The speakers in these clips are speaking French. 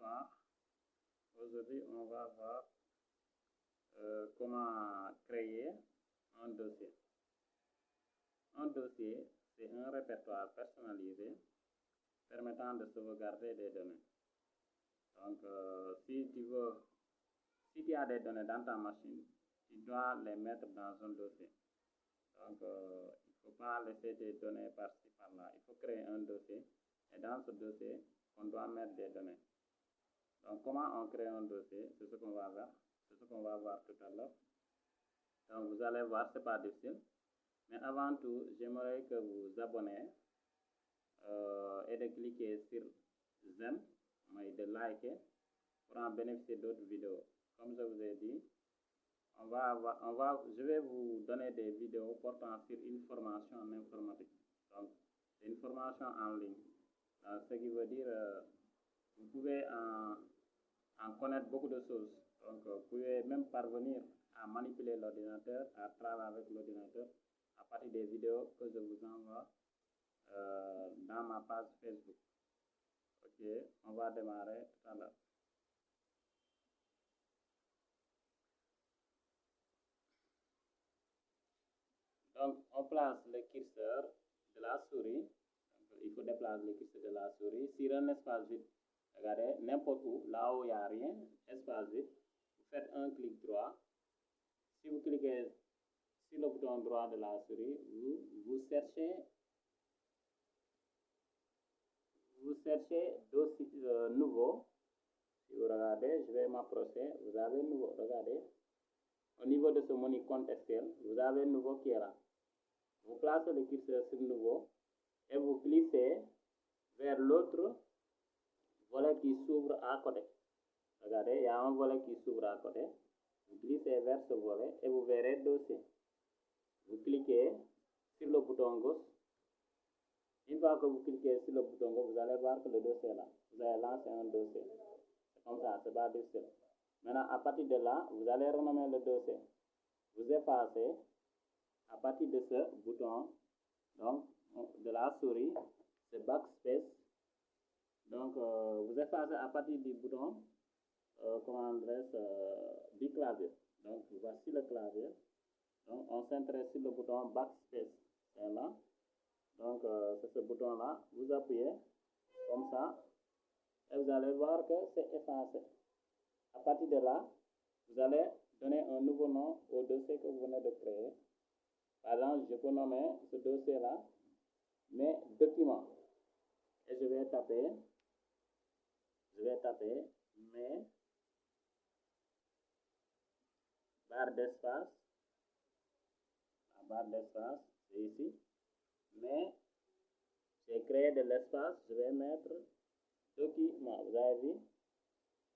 Bonsoir. Aujourd'hui, on va voir comment créer un dossier. Un dossier, c'est un répertoire personnalisé permettant de sauvegarder des données. Donc, si tu as des données dans ta machine, tu dois les mettre dans un dossier. Donc, il ne faut pas laisser des données par-ci, par-là. Il faut créer un dossier et dans ce dossier, on doit mettre des données. Donc, comment on crée un dossier? C'est ce qu'on va voir. C'est ce qu'on va voir tout à l'heure. Donc, vous allez voir, ce n'est pas difficile. Mais avant tout, j'aimerais que vous vous abonnez et de cliquer sur j'aime, et de liker pour en bénéficier d'autres vidéos. Comme je vous ai dit, je vais vous donner des vidéos portant sur une formation en informatique. Donc, c'est une formation en ligne. Ce qui veut dire, vous pouvez en connaître beaucoup de choses. Donc, vous pouvez même parvenir à manipuler l'ordinateur, à travailler avec l'ordinateur à partir des vidéos que je vous envoie dans ma page Facebook. Ok, on va démarrer tout à l'heure. Donc, on place le curseur de la souris. Donc, il faut déplacer le curseur de la souris sur un espace vide. Regardez, n'importe où, là où il n'y a rien, espace vide, vous faites un clic droit. Si vous cliquez sur le bouton droit de la souris, vous cherchez dossier nouveau. Si vous regardez, je vais m'approcher, vous avez nouveau, regardez. Au niveau de ce menu contextuel, vous avez nouveau qui est là. Vous placez le curseur sur nouveau et vous glissez vers l'autre volet qui s'ouvre à côté. Regardez, il y a un volet qui s'ouvre à côté. Vous glissez vers ce volet et vous verrez dossier. Vous cliquez sur le bouton gauche. Une fois que vous cliquez sur le bouton gauche, vous allez voir que le dossier est là. Vous allez lancer un dossier. C'est comme ça, c'est pas difficile. Maintenant, à partir de là, vous allez renommer le dossier. Vous effacez à partir de ce bouton, donc de la souris, c'est backspace. Donc, vous effacez à partir du bouton, du clavier. Donc, voici le clavier. Donc, on s'intéresse sur le bouton backspace. C'est là. Donc, c'est ce bouton-là. Vous appuyez comme ça. Et vous allez voir que c'est effacé. À partir de là, vous allez donner un nouveau nom au dossier que vous venez de créer. Par exemple, je peux nommer ce dossier-là mes documents. Et je vais taper mes barre d'espace. La barre d'espace, c'est ici. Mais j'ai créé de l'espace, je vais mettre document. Vous avez vu?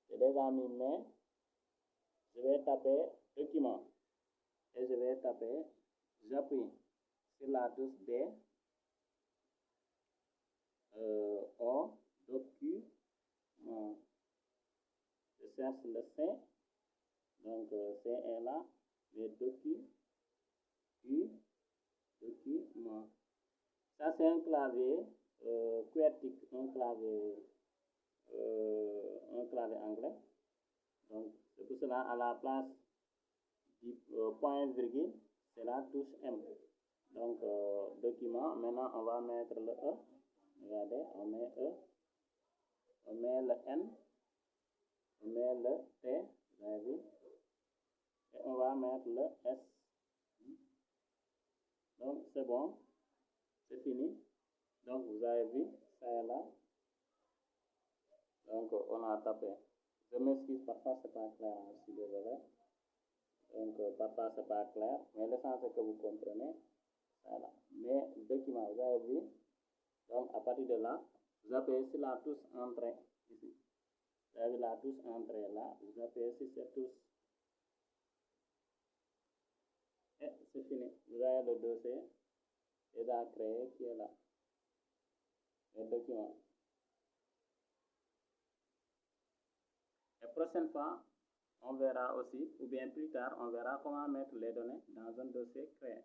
J'ai déjà mis mais. Je vais taper document. Et je vais taper, j'appuie sur la touche D. O, document. Je cherche le C. Donc, C est là. Mais document. Ça, c'est un clavier QWERTY, un clavier anglais. Donc, c'est pour cela, à la place du point virgule, c'est la touche M. Donc, document, maintenant, on va mettre le E. Regardez, on met E. On met le N. On met le T. Vous avez vu? Et on va mettre le S. Donc, c'est bon. C'est fini. Donc, vous avez vu, ça est là. Donc, on a tapé. Je m'excuse, parfois, c'est pas clair. Je suis désolé. Donc, parfois, c'est pas clair. Mais l'essentiel que vous comprenez, ça est là. Mais, document, vous avez vu. Donc, à partir de là, vous appuyez sur la touche entrée ici. Vous avez la touche entrée là. Vous appuyez sur cette touche. Et c'est fini. Vous avez le dossier déjà créé qui est là. Les documents. Et prochaine fois, on verra aussi, ou bien plus tard, on verra comment mettre les données dans un dossier créé.